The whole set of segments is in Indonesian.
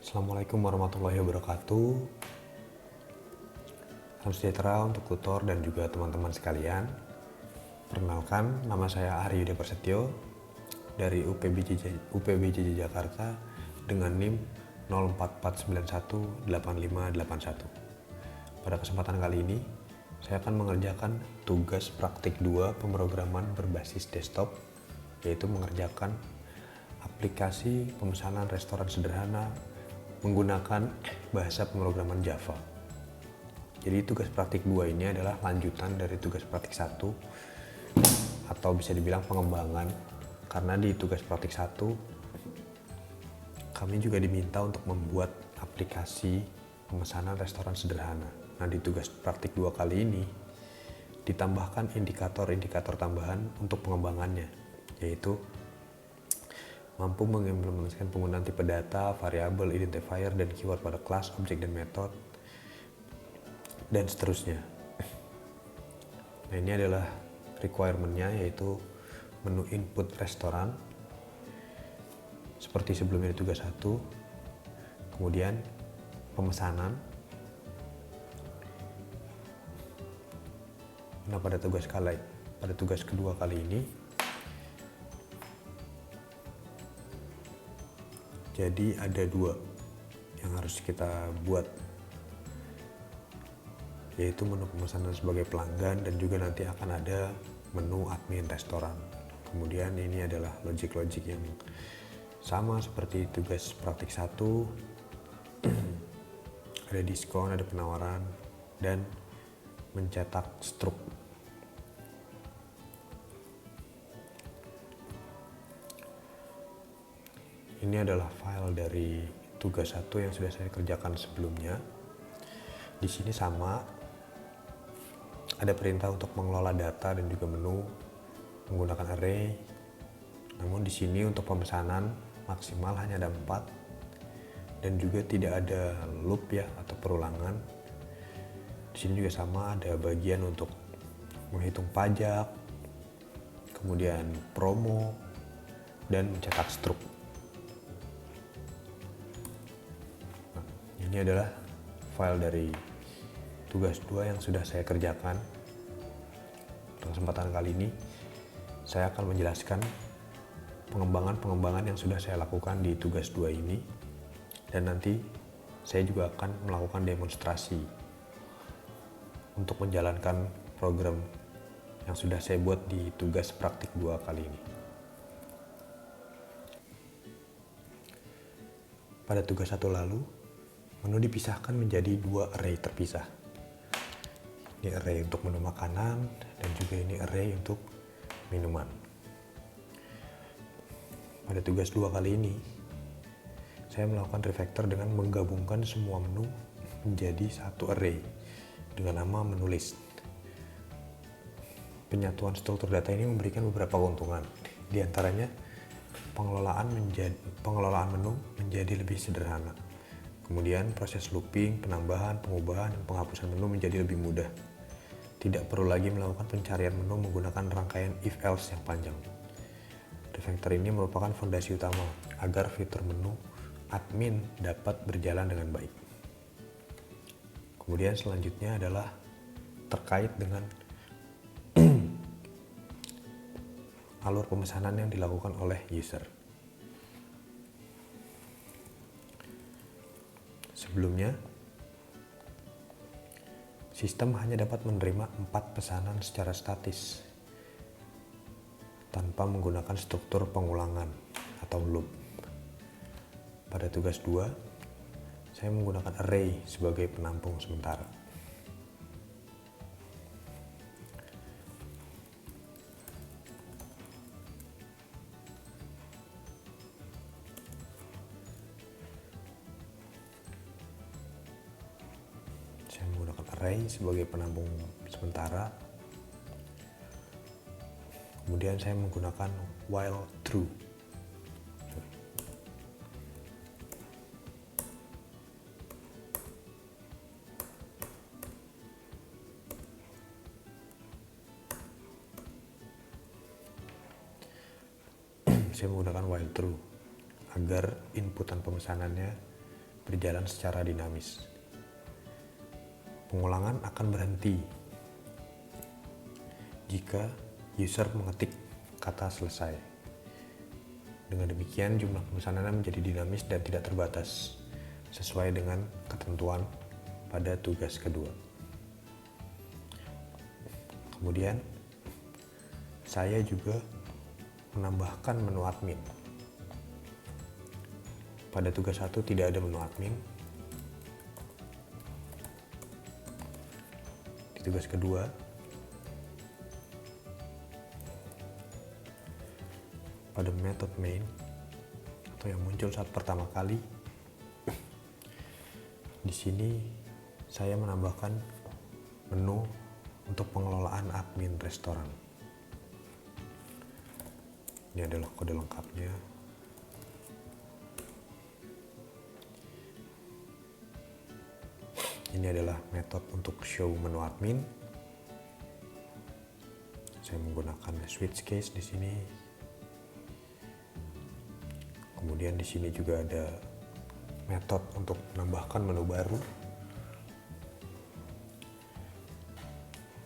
Assalamualaikum warahmatullahi wabarakatuh. Salam sejahtera untuk tutor dan juga teman-teman sekalian. Perkenalkan, nama saya Ari Yuda Prasetyo dari UPBJJ Jakarta dengan NIM 044918581. Pada kesempatan kali ini, saya akan mengerjakan tugas praktik 2 pemrograman berbasis desktop, yaitu mengerjakan aplikasi pemesanan restoran sederhana menggunakan bahasa pemrograman Java. Jadi tugas praktik 2 ini adalah lanjutan dari tugas praktik 1 atau bisa dibilang pengembangan, karena di tugas praktik 1 kami juga diminta untuk membuat aplikasi pemesanan restoran sederhana. Nah, di tugas praktik 2 kali ini ditambahkan indikator-indikator tambahan untuk pengembangannya, yaitu mampu mengimplementasikan penggunaan tipe data, variabel, identifier, dan keyword pada kelas, objek, dan metode, dan seterusnya. Nah, ini adalah requirement-nya, yaitu menu input restoran seperti sebelumnya di tugas 1, kemudian pemesanan. Nah, pada tugas kedua kali ini, jadi ada 2 yang harus kita buat, yaitu menu pemesanan sebagai pelanggan dan juga nanti akan ada menu admin restoran. Kemudian ini adalah logic-logic yang sama seperti tugas praktik 1, ada diskon, ada penawaran, dan mencetak struk. Ini adalah file dari tugas 1 yang sudah saya kerjakan sebelumnya. Di sini sama, ada perintah untuk mengelola data dan juga menu menggunakan array. Namun di sini untuk pemesanan maksimal hanya ada 4 dan juga tidak ada loop ya atau perulangan. Di sini juga sama, ada bagian untuk menghitung pajak, kemudian promo, dan mencetak struk. Ini adalah file dari tugas 2 yang sudah saya kerjakan. Pada kesempatan kali ini, saya akan menjelaskan pengembangan yang sudah saya lakukan di tugas 2 ini. Dan nanti saya juga akan melakukan demonstrasi untuk menjalankan program yang sudah saya buat di tugas praktik 2 kali ini. Pada tugas 1 lalu, menu dipisahkan menjadi 2 array terpisah. Ini array untuk menu makanan dan juga ini array untuk minuman. Pada tugas 2 kali ini, saya melakukan refactor dengan menggabungkan semua menu menjadi satu array dengan nama menu list. Penyatuan struktur data ini memberikan beberapa keuntungan. Di antaranya, pengelolaan menu menjadi lebih sederhana. Kemudian proses looping, penambahan, pengubahan, dan penghapusan menu menjadi lebih mudah. Tidak perlu lagi melakukan pencarian menu menggunakan rangkaian if-else yang panjang. Refactor ini merupakan fondasi utama agar fitur menu admin dapat berjalan dengan baik. Kemudian selanjutnya adalah terkait dengan alur pemesanan yang dilakukan oleh user. Sebelumnya, sistem hanya dapat menerima 4 pesanan secara statis tanpa menggunakan struktur pengulangan atau loop. Pada tugas 2, saya menggunakan array sebagai penampung sementara. Saya menggunakan array sebagai penampung sementara. Kemudian saya menggunakan while true. Saya menggunakan while true agar inputan pemesanannya berjalan secara dinamis. Pengulangan akan berhenti jika user mengetik kata selesai. Dengan demikian, jumlah pemesanan menjadi dinamis dan tidak terbatas, sesuai dengan ketentuan pada tugas kedua. Kemudian, saya juga menambahkan menu admin. Pada tugas 1 tidak ada menu admin. Di tugas kedua, pada method main atau yang muncul saat pertama kali, di sini saya menambahkan menu untuk pengelolaan admin restoran. Ini adalah kode lengkapnya. Ini adalah metode untuk show menu admin. Saya menggunakan switch case di sini. Kemudian di sini juga ada metode untuk menambahkan menu baru.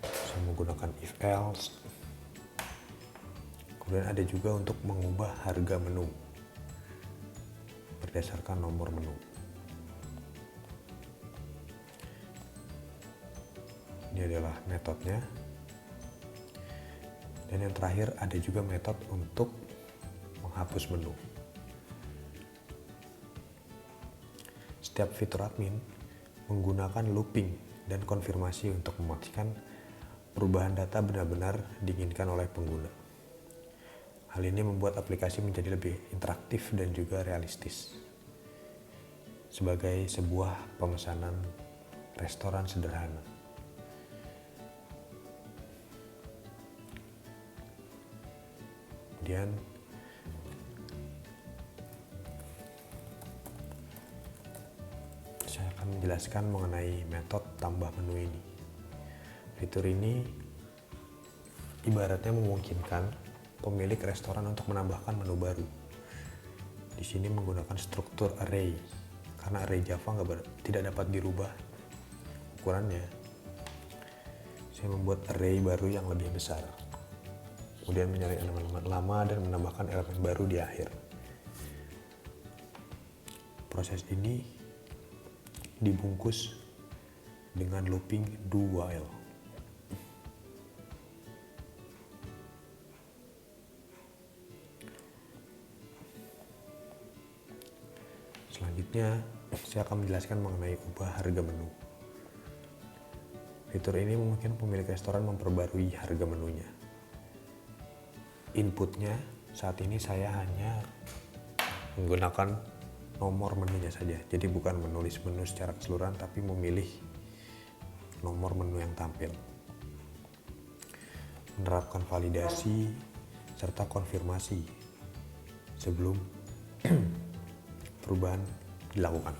Saya menggunakan if else. Kemudian ada juga untuk mengubah harga menu berdasarkan nomor menu. Ini adalah metodenya. Dan yang terakhir ada juga metode untuk menghapus menu. Setiap fitur admin menggunakan looping dan konfirmasi untuk memastikan perubahan data benar-benar diinginkan oleh pengguna. Hal ini membuat aplikasi menjadi lebih interaktif dan juga realistis. Sebagai sebuah pemesanan restoran sederhana. Kemudian saya akan menjelaskan mengenai metode tambah menu ini. Fitur ini ibaratnya memungkinkan pemilik restoran untuk menambahkan menu baru. Di sini menggunakan struktur array, karena array Java tidak dapat dirubah ukurannya. Saya membuat array baru yang lebih besar. Kemudian menyalin elemen-elemen lama dan menambahkan elemen baru di akhir. Proses ini dibungkus dengan looping do while. Selanjutnya, saya akan menjelaskan mengenai ubah harga menu. Fitur ini memungkinkan pemilik restoran memperbarui harga menunya. Inputnya saat ini saya hanya menggunakan nomor menunya saja. Jadi bukan menulis menu secara keseluruhan, tapi memilih nomor menu yang tampil. Menerapkan validasi serta konfirmasi sebelum perubahan dilakukan.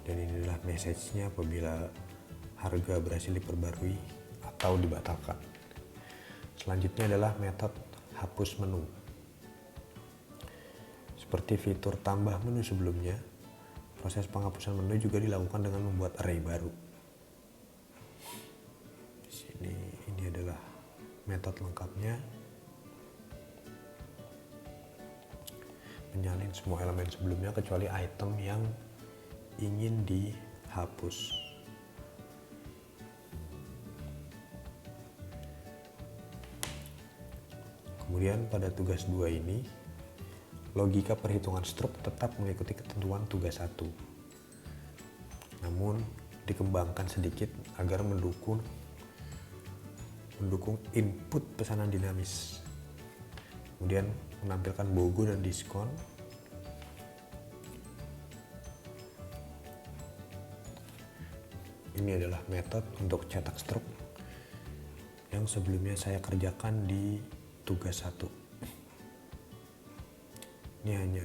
Dan ini adalah message-nya apabila harga berhasil diperbarui atau dibatalkan. Selanjutnya adalah metode hapus menu. Seperti fitur tambah menu sebelumnya, proses penghapusan menu juga dilakukan dengan membuat array baru. Di sini ini adalah metode lengkapnya. Menyalin semua elemen sebelumnya kecuali item yang ingin dihapus. Kemudian pada tugas 2 ini, logika perhitungan struk tetap mengikuti ketentuan tugas 1. Namun dikembangkan sedikit agar mendukung input pesanan dinamis. Kemudian menampilkan BOGO dan diskon. Ini adalah metode untuk cetak struk yang sebelumnya saya kerjakan di tugas 1. Ini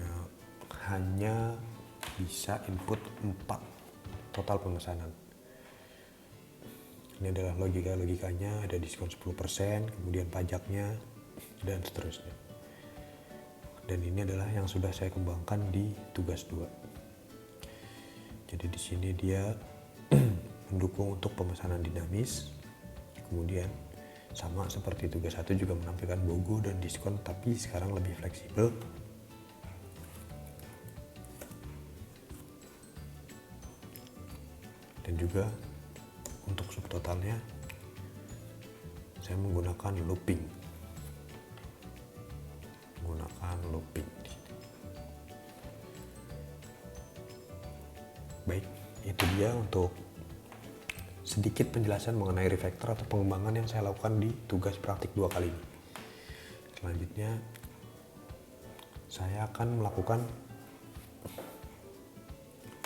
hanya bisa input 4 total pemesanan. Ini adalah logikanya, ada diskon 10%, kemudian pajaknya, dan seterusnya. Dan ini adalah yang sudah saya kembangkan di tugas 2. Jadi di sini dia mendukung untuk pemesanan dinamis. Kemudian sama seperti tugas 1 juga menampilkan BOGO dan diskon, tapi sekarang lebih fleksibel. Dan juga untuk subtotalnya saya menggunakan looping. Baik, itu dia untuk sedikit penjelasan mengenai refactor atau pengembangan yang saya lakukan di tugas praktik 2 kali ini. Selanjutnya saya akan melakukan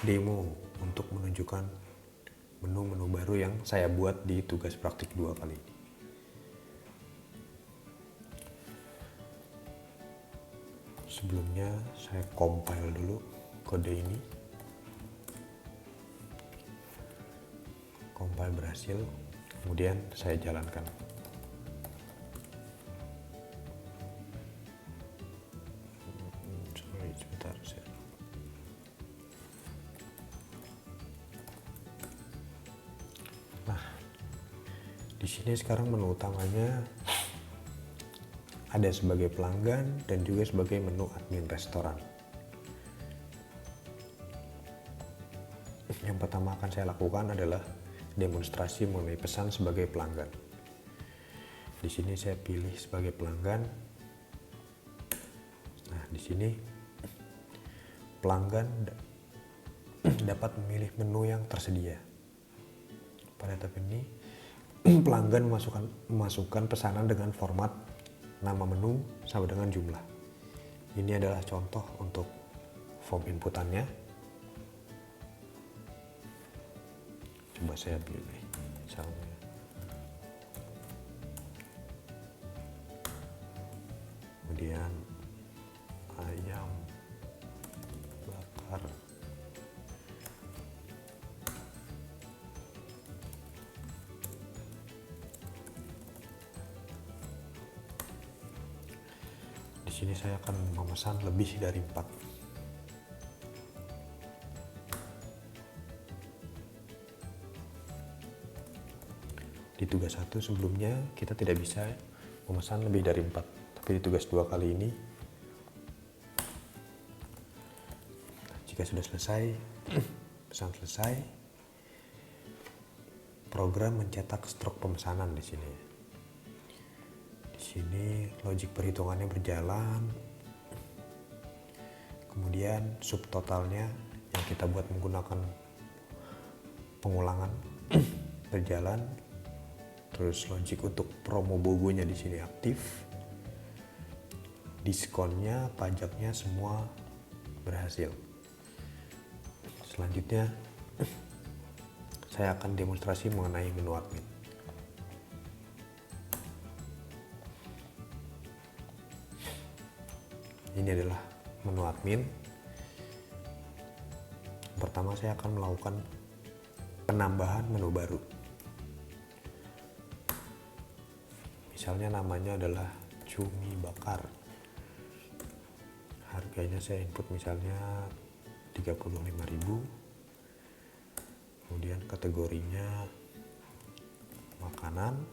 demo untuk menunjukkan menu-menu baru yang saya buat di tugas praktik 2 kali ini. Sebelumnya saya compile dulu kode ini. Compile berhasil, kemudian saya jalankan. Sebentar. Nah, di sini sekarang menu utamanya ada sebagai pelanggan dan juga sebagai menu admin restoran. Yang pertama akan saya lakukan adalah demonstrasi mengenai pesan sebagai pelanggan. Di sini saya pilih sebagai pelanggan. Nah, di sini pelanggan dapat memilih menu yang tersedia. Pada tahap ini pelanggan memasukkan pesanan dengan format nama menu sama dengan jumlah. Ini adalah contoh untuk form inputannya. Coba saya pilih misalnya kemudian ayam bakar. Di sini saya akan memesan lebih dari 4. Di tugas 1 sebelumnya kita tidak bisa memesan lebih dari 4, tapi di tugas 2 kali ini jika sudah selesai pesan selesai, program mencetak struk pemesanan di sini. Di sini logik perhitungannya berjalan. Kemudian subtotalnya yang kita buat menggunakan pengulangan berjalan. Terus logik untuk promo BOGO-nya di sini aktif. Diskonnya, pajaknya semua berhasil. Selanjutnya saya akan demonstrasi mengenai menu admin. Ini adalah menu admin. Pertama saya akan melakukan penambahan menu baru. Misalnya namanya adalah cumi bakar. Harganya saya input misalnya 35.000. Kemudian kategorinya makanan.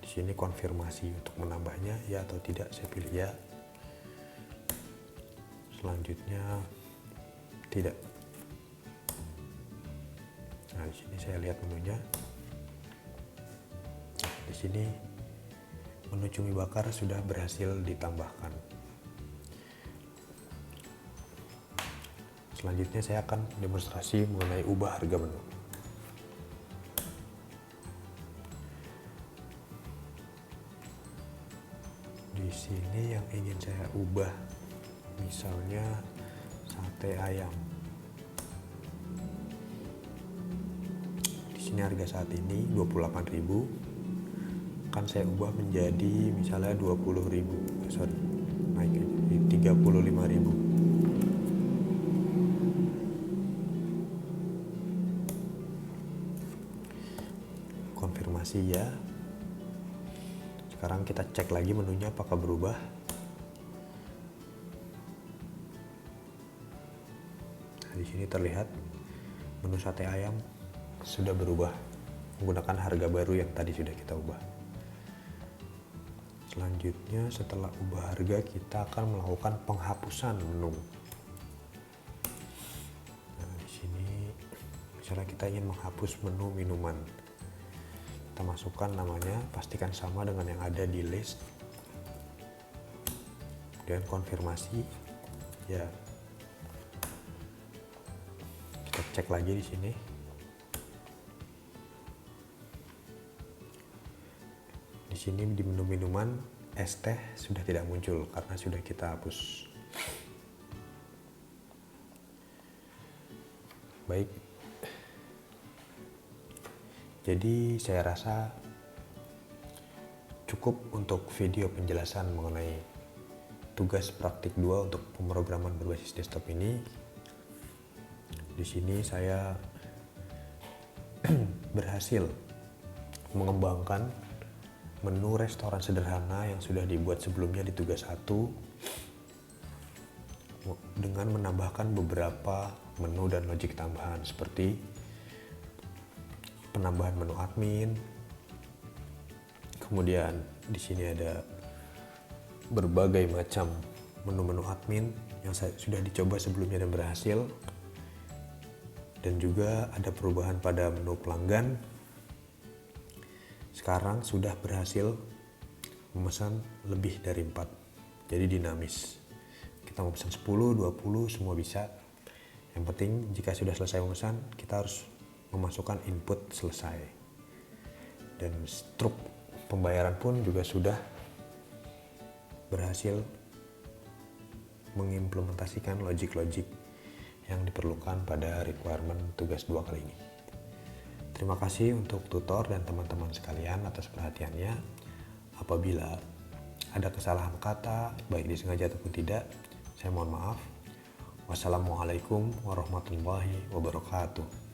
Di sini konfirmasi untuk menambahnya ya atau tidak, saya pilih ya. Selanjutnya tidak. Nah, di sini saya lihat menunya. Di sini menu cumi bakar sudah berhasil ditambahkan. Selanjutnya saya akan demonstrasi mengenai ubah harga menu. Di sini yang ingin saya ubah misalnya sate ayam. Di sini harga saat ini 28.000. Akan saya ubah menjadi misalnya 20.000, naik jadi 35.000. Konfirmasi ya. Sekarang kita cek lagi menunya apakah berubah. Nah, di sini terlihat menu sate ayam sudah berubah menggunakan harga baru yang tadi sudah kita ubah. Selanjutnya setelah ubah harga, kita akan melakukan penghapusan menu. Nah, di sini misalnya kita ingin menghapus menu minuman, kita masukkan namanya, pastikan sama dengan yang ada di list, kemudian konfirmasi ya. Kita cek lagi di sini. Di sini di menu minuman es teh sudah tidak muncul karena sudah kita hapus. Baik. Jadi saya rasa cukup untuk video penjelasan mengenai tugas praktik 2 untuk pemrograman berbasis desktop ini. Di sini saya berhasil mengembangkan menu restoran sederhana yang sudah dibuat sebelumnya di tugas 1 dengan menambahkan beberapa menu dan logic tambahan seperti penambahan menu admin. Kemudian di sini ada berbagai macam menu-menu admin yang sudah dicoba sebelumnya dan berhasil. Dan juga ada perubahan pada menu pelanggan. Sekarang sudah berhasil memesan lebih dari 4, jadi dinamis. Kita mau pesan 10, 20, semua bisa. Yang penting jika sudah selesai memesan, kita harus memasukkan input selesai. Dan struk pembayaran pun juga sudah berhasil mengimplementasikan logic-logic yang diperlukan pada requirement tugas 2 kali ini. Terima kasih untuk tutor dan teman-teman sekalian atas perhatiannya. Apabila ada kesalahan kata, baik disengaja ataupun tidak, saya mohon maaf. Wassalamualaikum warahmatullahi wabarakatuh.